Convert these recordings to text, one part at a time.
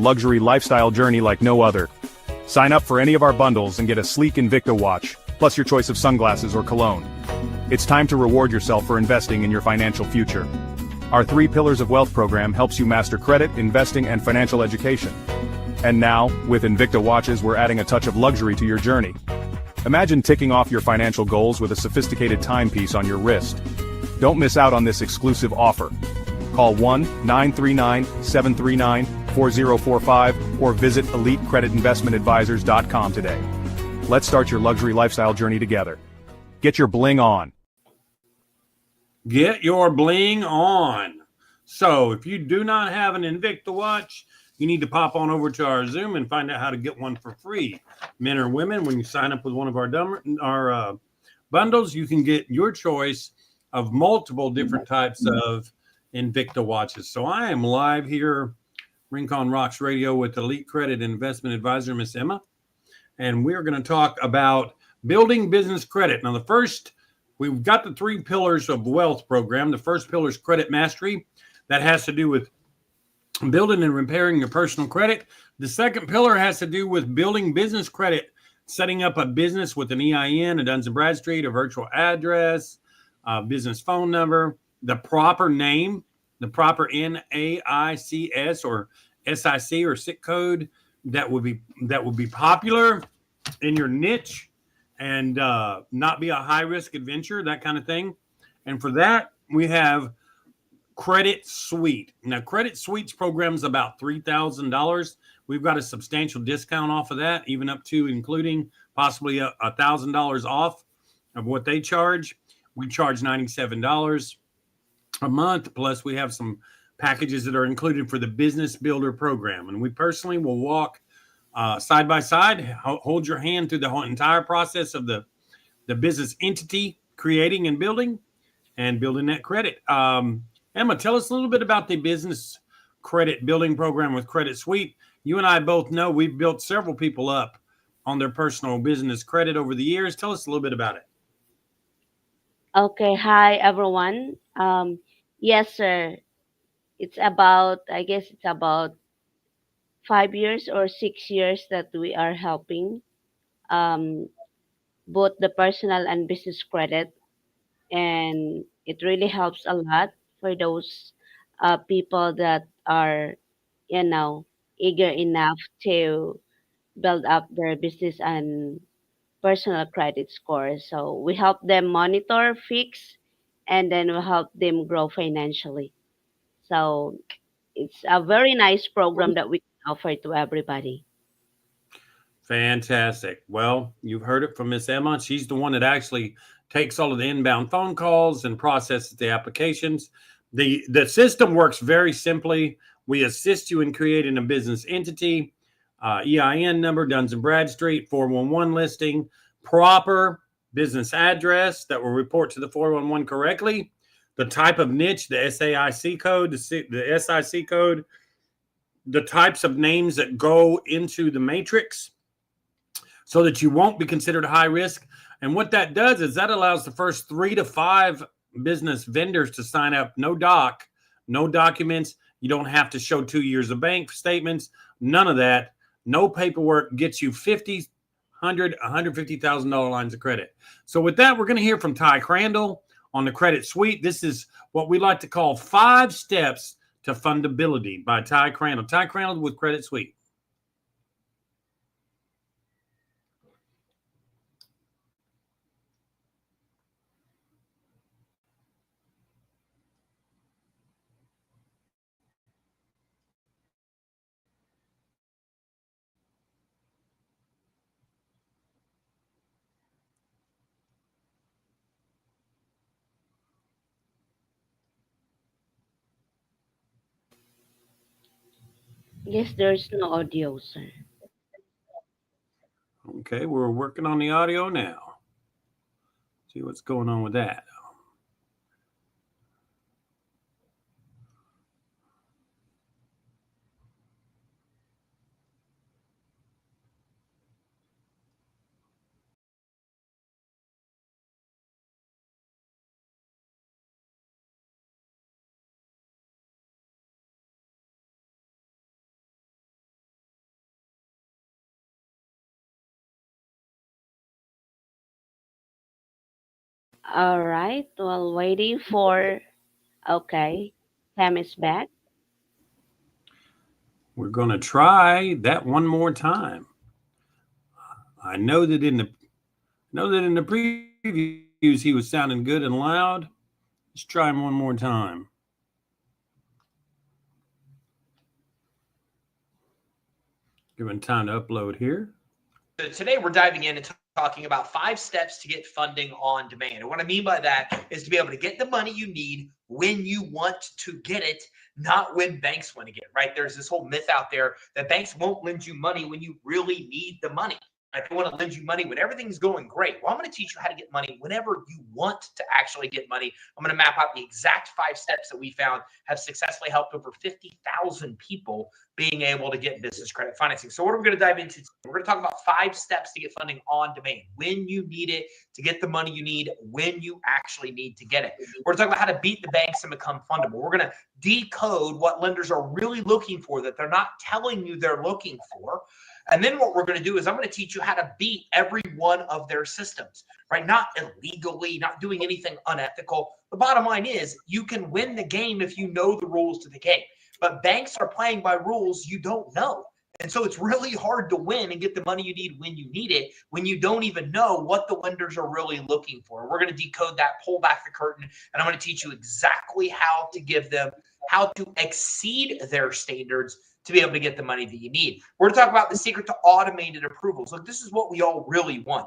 luxury lifestyle journey like no other. Sign up for any of our bundles and get a sleek Invicta watch, plus your choice of sunglasses or cologne. It's time to reward yourself for investing in your financial future. Our 3 Pillars of Wealth program helps you master credit, investing, and financial education. And now, with Invicta watches, we're adding a touch of luxury to your journey. Imagine ticking off your financial goals with a sophisticated timepiece on your wrist. Don't miss out on this exclusive offer. Call 1-939-739-4045 or visit EliteCreditInvestmentAdvisors.com today. Let's start your luxury lifestyle journey together. Get your bling on. Get your bling on. So if you do not have an Invicta watch, you need to pop on over to our Zoom and find out how to get one for free. Men or women, when you sign up with one of our bundles, you can get your choice of multiple different types of Invicta watches. So I am live here, Rincon Rocks Radio, with Elite Credit Investment Advisor, Miss Emma. And we're going to talk about building business credit. Now, we've got the 3 Pillars of Wealth program. The first pillar is credit mastery. That has to do with building and repairing your personal credit. The second pillar has to do with building business credit, setting up a business with an EIN, a Duns & Bradstreet, a virtual address, a business phone number, the proper name, the proper NAICS or SIC or SIC code that would be popular in your niche and not be a high-risk adventure, that kind of thing. And for that, we have Credit Suite. Now, Credit Suite's program is about $3,000. We've got a substantial discount off of that, even up to including possibly $1,000 off of what they charge. We charge $97 a month, plus we have some packages that are included for the Business Builder program. And we personally will walk side by side, hold your hand through the whole entire process of the business entity creating and building that credit. Emma, tell us a little bit about the business credit building program with Credit Suite. You and I both know we've built several people up on their personal business credit over the years. Tell us a little bit about it. Okay, hi everyone. Yes, sir. I guess it's about 5 years or 6 years that we are helping um, both the personal and business credit, and it really helps a lot for those people that are, you know, eager enough to build up their business and personal credit score. So we help them monitor, fix, and then we help them grow financially. So it's a very nice program that we can offer to everybody. Fantastic. Well, you've heard it from Miss Emma. She's the one that actually takes all of the inbound phone calls and processes the applications. The system works very simply. We assist you in creating a business entity, EIN number, Duns & Bradstreet, 411 listing, proper business address that will report to the 411 correctly, the type of niche, the SAIC code, the SIC code, the types of names that go into the matrix, so that you won't be considered high risk. And what that does is that allows the first 3 to 5 business vendors to sign up. No documents. You don't have to show 2 years of bank statements. None of that. No paperwork. Gets you $50,000, $100,000, $150,000 lines of credit. So with that, we're going to hear from Ty Crandall on the Credit Suite. This is what we like to call 5 steps to fundability by Ty Crandall. Ty Crandall with Credit Suite. Yes, there's no audio, sir. Okay, we're working on the audio now. See what's going on with that. All right. Well, waiting for. Okay. Pam is back. We're going to try that one more time. I know that in the previews he was sounding good and loud. Let's try him one more time. Giving time to upload here. So today we're diving in and talking about 5 steps to get funding on demand. And what I mean by that is to be able to get the money you need when you want to get it, not when banks want to get it, right? There's this whole myth out there that banks won't lend you money when you really need the money. Right? They want to lend you money when everything's going great. Well, I'm going to teach you how to get money whenever you want to actually get money. I'm going to map out the exact 5 steps that we found have successfully helped over 50,000 people being able to get business credit financing. So what are we going to dive into? We're going to talk about 5 steps to get funding on demand, when you need it, to get the money you need, when you actually need to get it. We're going to talk about how to beat the banks and become fundable. We're going to decode what lenders are really looking for that they're not telling you they're looking for. And then what we're going to do is I'm going to teach you how to beat every one of their systems, right? Not illegally, not doing anything unethical. The bottom line is you can win the game if you know the rules to the game. But banks are playing by rules you don't know. And so it's really hard to win and get the money you need when you need it, when you don't even know what the lenders are really looking for. We're going to decode that, pull back the curtain, and I'm going to teach you exactly how to give them, how to exceed their standards to be able to get the money that you need. We're going to talk about the secret to automated approvals. Look, this is what we all really want.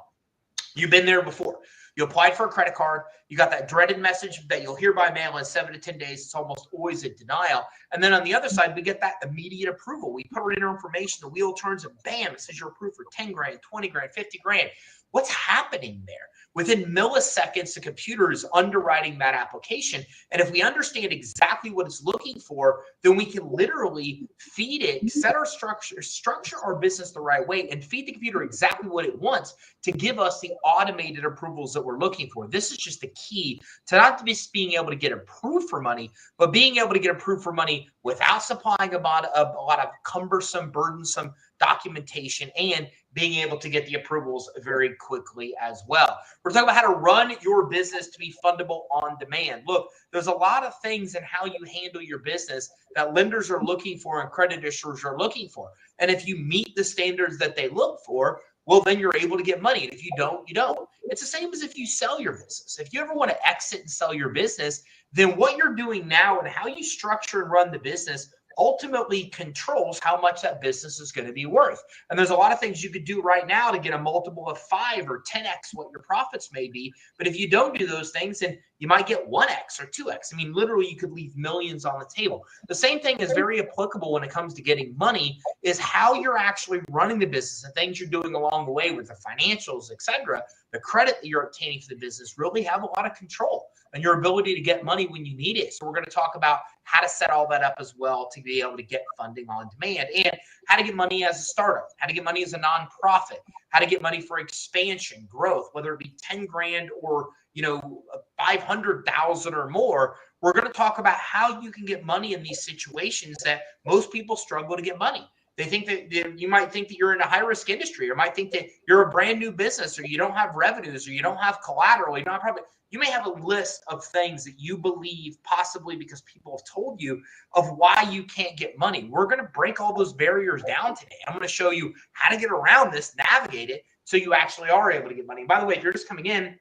You've been there before. You applied for a credit card. You got that dreaded message that you'll hear by mail in 7 to 10 days. It's almost always a denial. And then on the other side, we get that immediate approval. We put in our information, the wheel turns, and bam, it says you're approved for 10 grand, 20 grand, 50 grand. What's happening there? Within milliseconds, the computer is underwriting that application. And if we understand exactly what it's looking for, then we can literally feed it, set our structure our business the right way, and feed the computer exactly what it wants to give us the automated approvals that we're looking for. This is just the key to not just being able to get approved for money, but being able to get approved for money without supplying a lot of cumbersome, burdensome documentation, and being able to get the approvals very quickly as well. We're talking about how to run your business to be fundable on demand. Look, there's a lot of things in how you handle your business that lenders are looking for and credit issuers are looking for. And if you meet the standards that they look for, well, then you're able to get money. And if you don't, you don't. It's the same as if you sell your business. If you ever want to exit and sell your business, then what you're doing now and how you structure and run the business ultimately controls how much that business is going to be worth. And there's a lot of things you could do right now to get a multiple of 5 or 10x what your profits may be. But if you don't do those things, then you might get 1x or 2x. I mean, literally, you could leave millions on the table. The same thing is very applicable when it comes to getting money, is how you're actually running the business, the things you're doing along the way with the financials, etc. The credit that you're obtaining for the business really have a lot of control and your ability to get money when you need it. So we're going to talk about how to set all that up as well to be able to get funding on demand, and how to get money as a startup, how to get money as a nonprofit, how to get money for expansion, growth, whether it be 10 grand or 500,000 or more. We're going to talk about how you can get money in these situations that most people struggle to get money. They think that you might think that you're in a high risk industry, or might think that you're a brand new business, or you don't have revenues, or you don't have collateral, you don't have profit. You may have a list of things that you believe, possibly because people have told you, of why you can't get money. We're going to break all those barriers down today. I'm going to show you how to get around this, navigate it, so you actually are able to get money. By the way, if you're just coming in,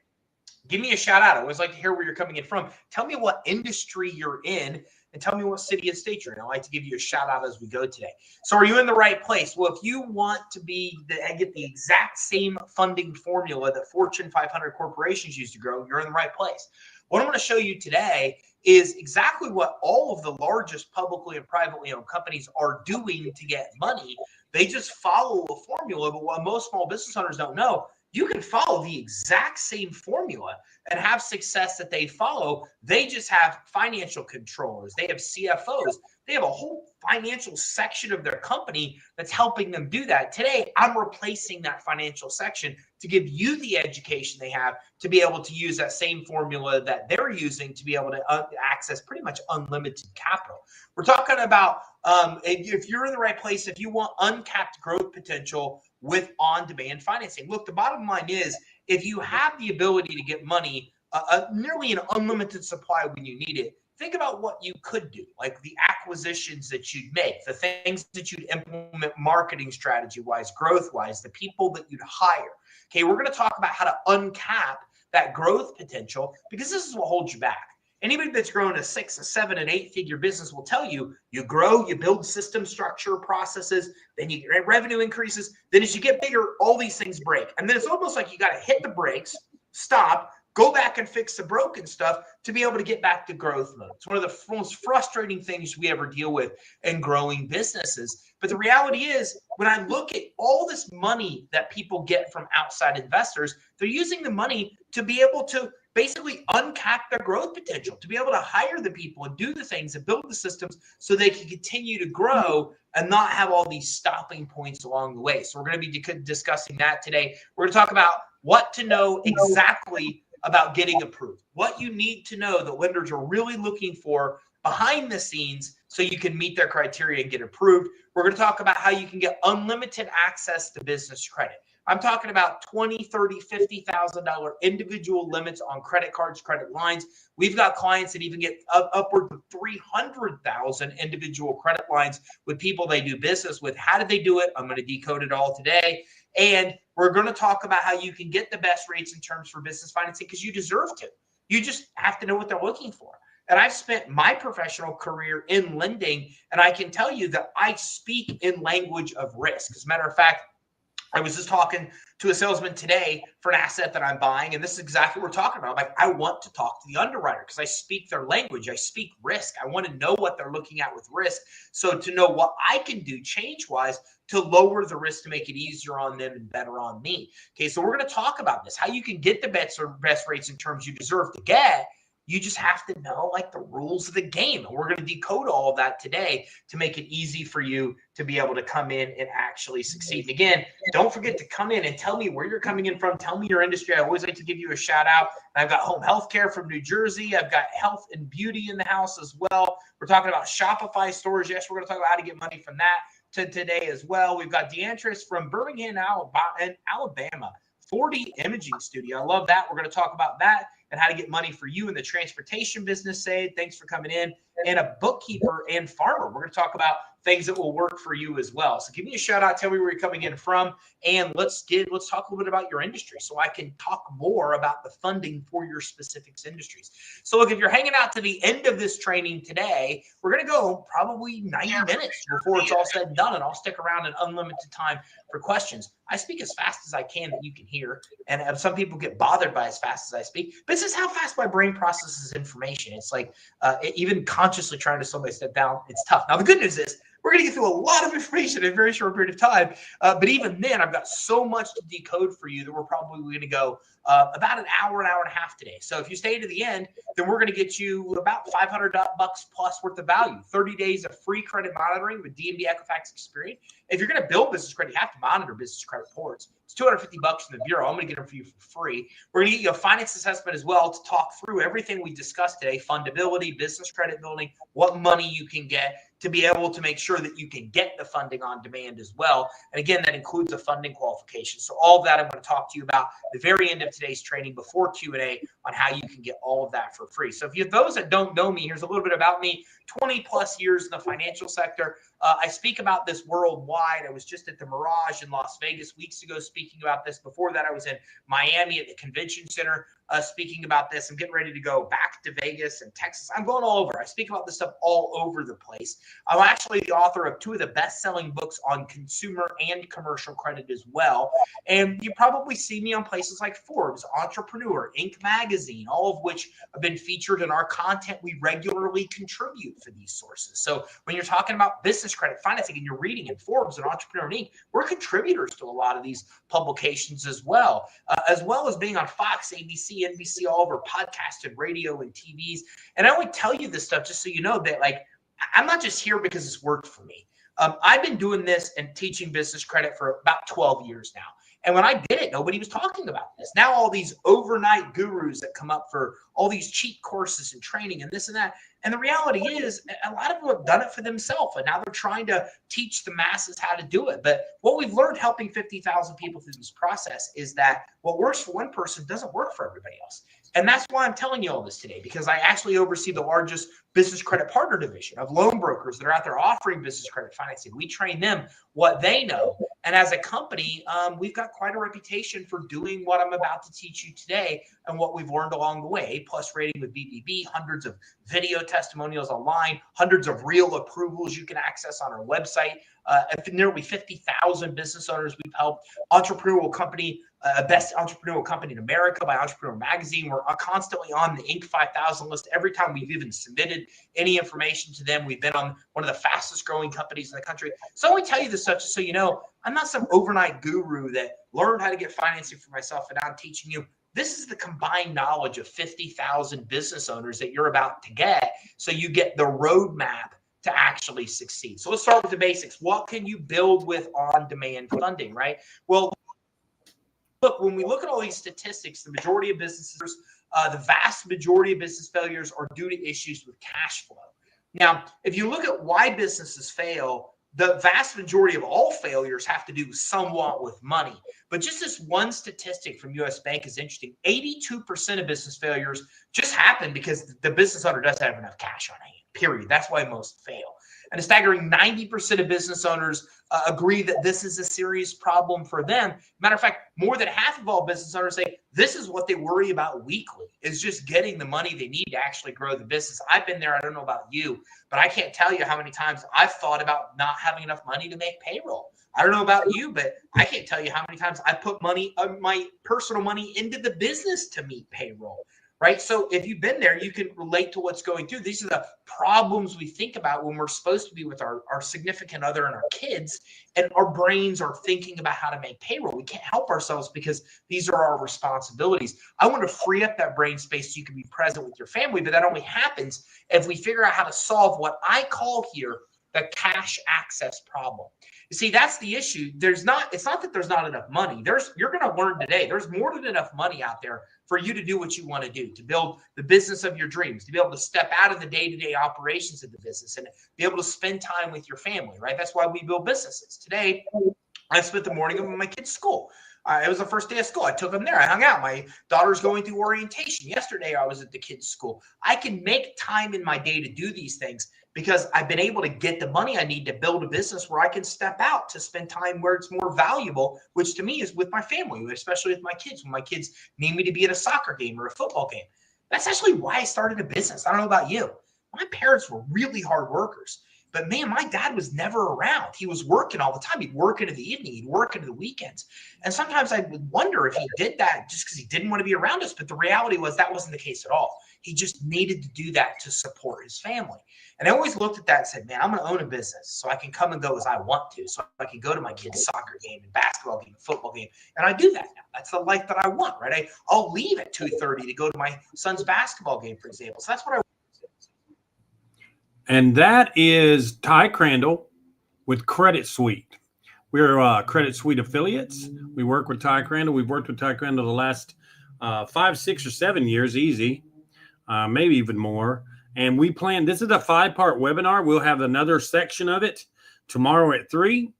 give me a shout out. I always like to hear where you're coming in from. Tell me what industry you're in, and tell me what city and state you're in. I like to give you a shout out as we go today. So are you in the right place? Well, if you want to get the exact same funding formula that Fortune 500 corporations use to grow, you're in the right place. What I'm going to show you today is exactly what all of the largest publicly and privately owned companies are doing to get money. They just follow a formula, but what most small business owners don't know, you can follow the exact same formula and have success that they follow. They just have financial controllers. They have CFOs. They have a whole financial section of their company that's helping them do that. Today, I'm replacing that financial section to give you the education they have to be able to use that same formula that they're using to be able to access pretty much unlimited capital. We're talking about if you're in the right place, if you want uncapped growth potential with on-demand financing. Look, the bottom line is, if you have the ability to get money nearly an unlimited supply when you need it, think about what you could do, like the acquisitions that you'd make, the things that you'd implement marketing strategy wise, growth wise, the people that you'd hire. Okay, we're going to talk about how to uncap that growth potential, because this is what holds you back. Anybody that's grown a 6, a 7, and 8-figure business will tell you, you grow, you build system structure, processes, then you get revenue increases. Then as you get bigger, all these things break. And then it's almost like you got to hit the brakes, stop, go back and fix the broken stuff to be able to get back to growth mode. It's one of the most frustrating things we ever deal with in growing businesses. But the reality is, when I look at all this money that people get from outside investors, they're using the money to be able to basically uncap their growth potential, to be able to hire the people and do the things and build the systems so they can continue to grow and not have all these stopping points along the way. So we're going to be discussing that today. We're going to talk about what to know exactly about getting approved, what you need to know that lenders are really looking for behind the scenes so you can meet their criteria and get approved. We're going to talk about how you can get unlimited access to business credit. I'm talking about $20,000, $30,000, $50,000 individual limits on credit cards, credit lines. We've got clients that even get upwards of 300,000 individual credit lines with people they do business with. How did they do it? I'm going to decode it all today. And we're going to talk about how you can get the best rates and terms for business financing, because you deserve to. You just have to know what they're looking for. And I've spent my professional career in lending, and I can tell you that I speak in language of risk. As a matter of fact, I was just talking to a salesman today for an asset that I'm buying, and this is exactly what we're talking about. Like, I want to talk to the underwriter because I speak their language. I speak risk. I want to know what they're looking at with risk, so to know what I can do change-wise to lower the risk to make it easier on them and better on me. Okay, so we're going to talk about this, how you can get the best rates and terms you deserve to get. You just have to know like the rules of the game. And we're going to decode all of that today to make it easy for you to be able to come in and actually succeed. And again, don't forget to come in and tell me where you're coming in from. Tell me your industry. I always like to give you a shout out. I've got home health care from New Jersey. I've got health and beauty in the house as well. We're talking about Shopify stores. Yes, we're going to talk about how to get money from that today as well. We've got Deantris from Birmingham, Alabama. 4D Imaging Studio. I love that. We're going to talk about that and how to get money for you in the transportation business. Say, thanks for coming in. And a bookkeeper and farmer. We're going to talk about things that will work for you as well. So give me a shout out. Tell me where you're coming in from. And let's talk a little bit about your industry so I can talk more about the funding for your specific industries. So look, if you're hanging out to the end of this training today, we're going to go probably 90 minutes before it's all said and done. And I'll stick around an unlimited time for questions. I speak as fast as I can that you can hear. And some people get bothered by as fast as I speak. But this is how fast my brain processes information. It's like even consciously trying to slow my step down, it's tough. Now, the good news is we're going to get through a lot of information in a very short period of time. But even then, I've got so much to decode for you that we're probably going to go about an hour and a half today. So if you stay to the end, then we're going to get you about $500 plus worth of value. 30 days of free credit monitoring with D&B Equifax Experian. If you're going to build business credit, you have to monitor business credit reports. It's $250 from the bureau. I'm going to get them for you for free. We're going to get you a finance assessment as well to talk through everything we discussed today: fundability, business credit building, what money you can get to be able to make sure that you can get the funding on demand as well. And again, that includes a funding qualification. So all of that I'm going to talk to you about at the very end of today's training before Q&A on how you can get all of that for free. So if you have those that don't know me, here's a little bit about me. 20 plus years in the financial sector. I speak about this worldwide. I was just at the Mirage in Las Vegas weeks ago speaking about this. Before that, I was in Miami at the Convention Center speaking about this. I'm getting ready to go back to Vegas and Texas. I'm going all over. I speak about this stuff all over the place. I'm actually the author of 2 of the best-selling books on consumer and commercial credit as well. And you probably see me on places like Forbes, Entrepreneur, Inc. Magazine, all of which have been featured in our content. We regularly contribute for these sources. So when you're talking about business credit financing and you're reading in Forbes and Entrepreneur and Inc., we're contributors to a lot of these publications as well as being on Fox, ABC, NBC, all over podcasts and radio and TVs. And I only tell you this stuff just so you know that, like, I'm not just here because it's worked for me. I've been doing this and teaching business credit for about 12 years now. And when I did it, nobody was talking about this. Now all these overnight gurus that come up for all these cheap courses and training and this and that, And the reality is, a lot of them have done it for themselves, and now they're trying to teach the masses how to do it. But what we've learned helping 50,000 people through this process is that what works for one person doesn't work for everybody else. And that's why I'm telling you all this today, because I actually oversee the largest business credit partner division of loan brokers that are out there offering business credit financing. We train them what they know. And as a company, we've got quite a reputation for doing what I'm about to teach you today and what we've learned along the way. A+ rating with BBB, hundreds of video testimonials online, hundreds of real approvals you can access on our website. Nearly 50,000 business owners we've helped. Entrepreneurial company, best entrepreneurial company in America by Entrepreneur Magazine. We're constantly on the Inc. 5000 list. Every time we've even submitted any information to them, we've been on one of the fastest growing companies in the country. So I only tell you this stuff just so you know, I'm not some overnight guru that learned how to get financing for myself and now I'm teaching you. This is the combined knowledge of 50,000 business owners that you're about to get, so you get the roadmap to actually succeed. So let's start with the basics. What can you build with on-demand funding, right? Well, look, when we look at all these statistics, the majority of businesses, the vast majority of business failures are due to issues with cash flow. Now, if you look at why businesses fail, the vast majority of all failures have to do somewhat with money. But just this one statistic from US Bank is interesting. 82% of business failures just happen because the business owner doesn't have enough cash on hand, period. That's why most fail. And a staggering 90% of business owners agree that this is a serious problem for them. Matter of fact, more than half of all business owners say this is what they worry about weekly, is just getting the money they need to actually grow the business. I've been there. I don't know about you, but I can't tell you how many times I've thought about not having enough money to make payroll. I don't know about you, but I can't tell you how many times I put money, my personal money, into the business to meet payroll. Right. So if you've been there, you can relate to what's going through. These are the problems we think about when we're supposed to be with our significant other and our kids, and our brains are thinking about how to make payroll. We can't help ourselves because these are our responsibilities. I want to free up that brain space so you can be present with your family, but that only happens if we figure out how to solve what I call here the cash access problem. You see, that's the issue. It's not that there's not enough money. You're going to learn today. There's more than enough money out there for you to do what you want to do, to build the business of your dreams, to be able to step out of the day-to-day operations of the business and be able to spend time with your family, right? That's why we build businesses. Today, I spent the morning of my kids' school. It was the first day of school. I took them there. I hung out. My daughter's going through orientation. Yesterday, I was at the kids' school. I can make time in my day to do these things because I've been able to get the money I need to build a business where I can step out to spend time where it's more valuable, which to me is with my family, especially with my kids. When my kids need me to be at a soccer game or a football game. That's actually why I started a business. I don't know about you. My parents were really hard workers. But man, my dad was never around. He was working all the time. He'd work into the evening. He'd work into the weekends. And sometimes I would wonder if he did that just because he didn't want to be around us. But the reality was that wasn't the case at all. He just needed to do that to support his family. And I always looked at that and said, man, I'm going to own a business so I can come and go as I want to. So I can go to my kid's soccer game and basketball game and football game. And I do that now. That's the life that I want, right? I'll leave at 2:30 to go to my son's basketball game, for example. So that's what I want. And that is Ty Crandall with Credit Suite. We're Credit Suite affiliates. We work with Ty Crandall. We've worked with Ty Crandall the last 5, 6, or 7 years, easy, maybe even more. And we plan, this is a 5-part webinar. We'll have another section of it tomorrow at 3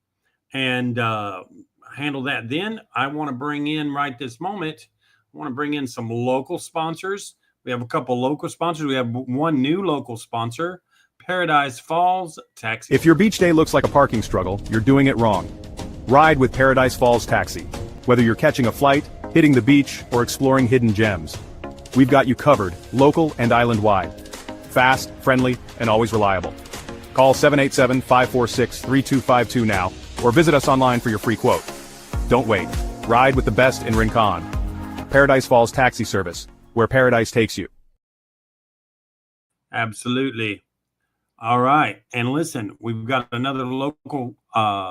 and handle that then. I want to bring in right this moment, I want to bring in some local sponsors. We have a couple local sponsors. We have one new local sponsor, Paradise Falls Taxi. If your beach day looks like a parking struggle, you're doing it wrong. Ride with Paradise Falls Taxi. Whether you're catching a flight, hitting the beach, or exploring hidden gems, we've got you covered, local and island-wide. Fast, friendly, and always reliable. Call 787-546-3252 now, or visit us online for your free quote. Don't wait. Ride with the best in Rincon. Paradise Falls Taxi Service, where paradise takes you. Absolutely. All right. And listen, we've got another local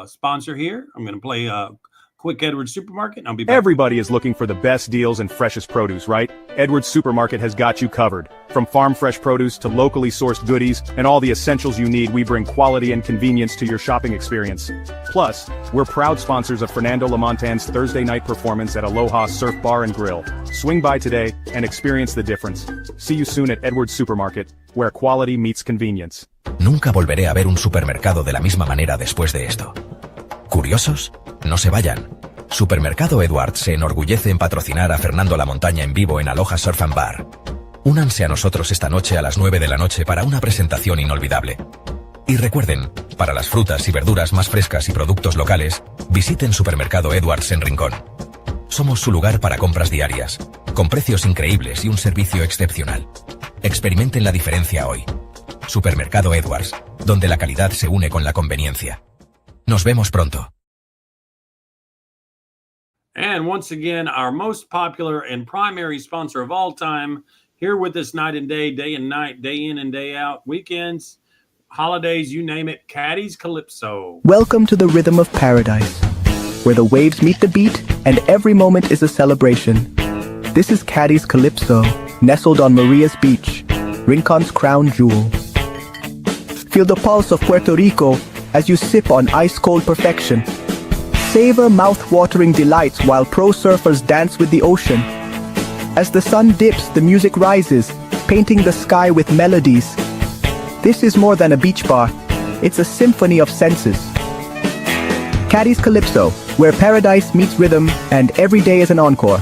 sponsor here. I'm going to play quick Edwards Supermarket, and I'll be back. Everybody is looking for the best deals and freshest produce, right? Edwards Supermarket has got you covered. From farm fresh produce to locally sourced goodies and all the essentials you need, we bring quality and convenience to your shopping experience. Plus, we're proud sponsors of Fernando Lamontan's Thursday night performance at Aloha Surf Bar and Grill. Swing by today and experience the difference. See you soon at Edwards Supermarket, where quality meets convenience. Nunca volveré a ver un supermercado de la misma manera después de esto. ¿Curiosos? No se vayan. Supermercado Edwards se enorgullece en patrocinar a Fernando La Montaña en vivo en Aloha Surf and Bar. Únanse a nosotros esta noche a las 9 de la noche para una presentación inolvidable. Y recuerden, para las frutas y verduras más frescas y productos locales, visiten Supermercado Edwards en Rincón. Somos su lugar para compras diarias, con precios increíbles y un servicio excepcional. Experimenten la diferencia hoy. Supermercado Edwards, donde la calidad se une con la conveniencia. Nos vemos pronto. And once again, our most popular and primary sponsor of all time, here with us night and day and night, day in and day out, weekends, holidays, you name it, Caddy's Calypso. Welcome to the rhythm of paradise, where the waves meet the beat and every moment is a celebration. This is Caddy's Calypso, nestled on Maria's Beach, Rincon's crown jewel. Feel the pulse of Puerto Rico as you sip on ice-cold perfection. Savor mouth-watering delights while pro surfers dance with the ocean. As the sun dips, the music rises, painting the sky with melodies. This is more than a beach bar. It's a symphony of senses. Caddy's Calypso, where paradise meets rhythm and every day is an encore.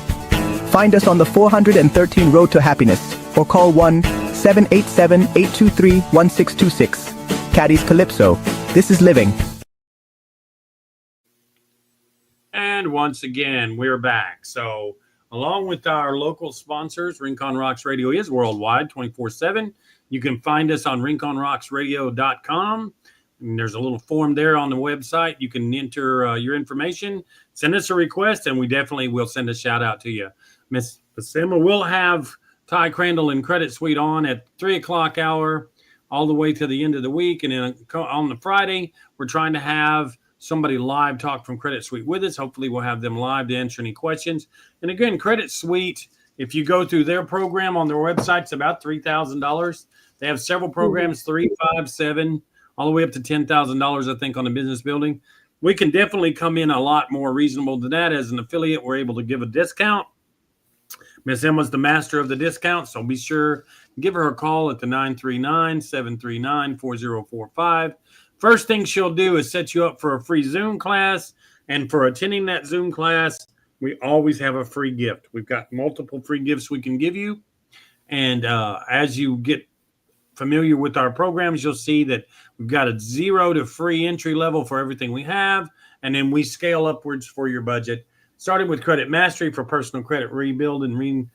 Find us on the 413 Road to Happiness or call 1-787-823-1626. Caddy's Calypso. This is living. And once again, we're back. So, along with our local sponsors, Rincon Rocks Radio is worldwide 24/7. You can find us on rinconrocksradio.com. And there's a little form there on the website. You can enter your information, send us a request, and we definitely will send a shout out to you. Miss Emma will have Ty Crandall and Credit Suite on at 3 o'clock hour all the way to the end of the week. And then on the Friday, we're trying to have somebody live talk from Credit Suite with us. Hopefully we'll have them live to answer any questions. And again, Credit Suite, if you go through their program on their website, it's about $3,000. They have several programs, 3, 5, 7, all the way up to $10,000, I think, on the business building. We can definitely come in a lot more reasonable than that. As an affiliate, we're able to give a discount. Miss Emma's the master of the discount, so be sure to give her a call at the 939-739-4045. First thing she'll do is set you up for a free Zoom class. And for attending that Zoom class, we always have a free gift. We've got multiple free gifts we can give you. And as you get familiar with our programs, you'll see that we've got a 0 to free entry level for everything we have. And then we scale upwards for your budget, starting with Credit Mastery for personal credit rebuild and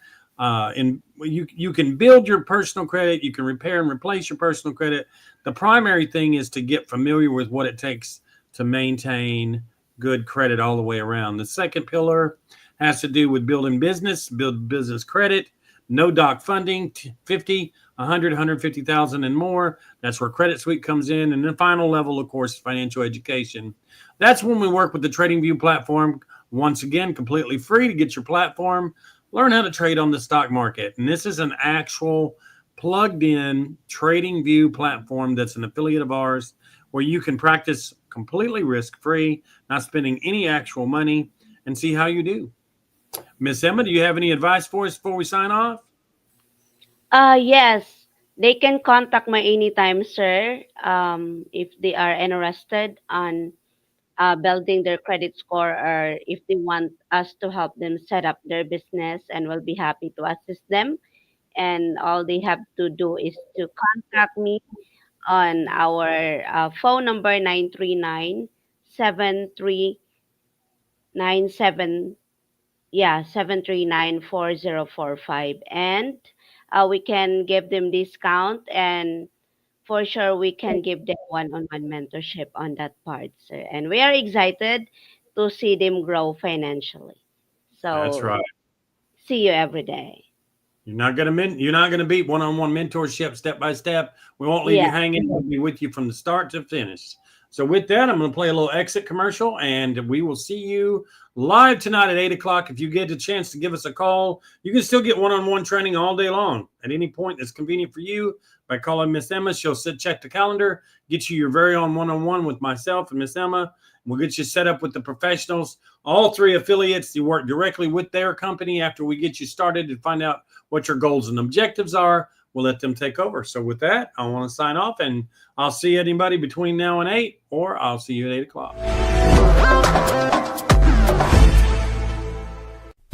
you can build your personal credit. You can repair and replace your personal credit. The primary thing is to get familiar with what it takes to maintain good credit all the way around. The second pillar has to do with building business, build business credit, no doc funding, 50, 100, 150,000 and more. That's where Credit Suite comes in. And the final level, of course, financial education. That's when we work with the TradingView platform. Once again, completely free to get your platform. Learn how to trade on the stock market. And this is an actual plugged-in TradingView platform that's an affiliate of ours where you can practice completely risk-free, not spending any actual money, and see how you do. Miss Emma, do you have any advice for us before we sign off? Yes, they can contact me anytime, sir, if they are interested on building their credit score, or if they want us to help them set up their business, and we'll be happy to assist them. And all they have to do is to contact me on our phone number 939-7397, 739-4045, and we can give them discount, and for sure we can give them one-on-one mentorship on that part, sir. And we are excited to see them grow financially. That's So right. see you every day. You're not gonna beat one-on-one mentorship step by step. We won't leave you Yeah. hanging. We'll be with you from the start to finish. So with that, I'm going to play a little exit commercial, and we will see you live tonight at 8 o'clock. If you get a chance to give us a call, you can still get one-on-one training all day long at any point that's convenient for you by calling Miss Emma. She'll check the calendar, get you your very own one-on-one with myself and Miss Emma. We'll get you set up with the professionals. All 3 affiliates, you work directly with their company after we get you started to find out what your goals and objectives are. we'll let them take over. So with that, I want to sign off, and I'll see anybody between now and 8, or I'll see you at 8 o'clock.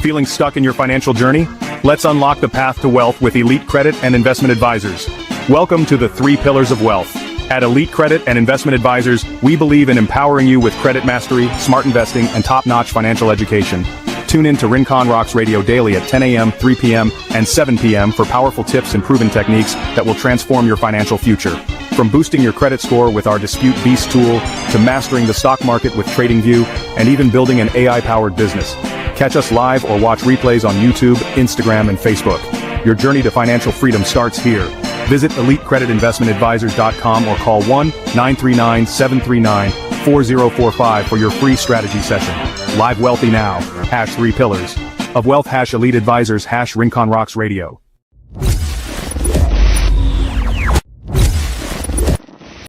Feeling stuck in your financial journey? Let's unlock the path to wealth with Elite Credit and Investment Advisors. Welcome to the 3 pillars of wealth. At Elite Credit and Investment Advisors, we believe in empowering you with credit mastery, smart investing, and top-notch financial education. Tune in to Rincon Rocks Radio daily at 10 a.m., 3 p.m., and 7 p.m. for powerful tips and proven techniques that will transform your financial future. From boosting your credit score with our Dispute Beast tool, to mastering the stock market with TradingView, and even building an AI-powered business. Catch us live or watch replays on YouTube, Instagram, and Facebook. Your journey to financial freedom starts here. Visit EliteCreditInvestmentAdvisors.com or call 1-939-739-4045 for your free strategy session. Live wealthy now. #3 pillars of wealth. #Elite Advisors. #Rincon Rocks Radio.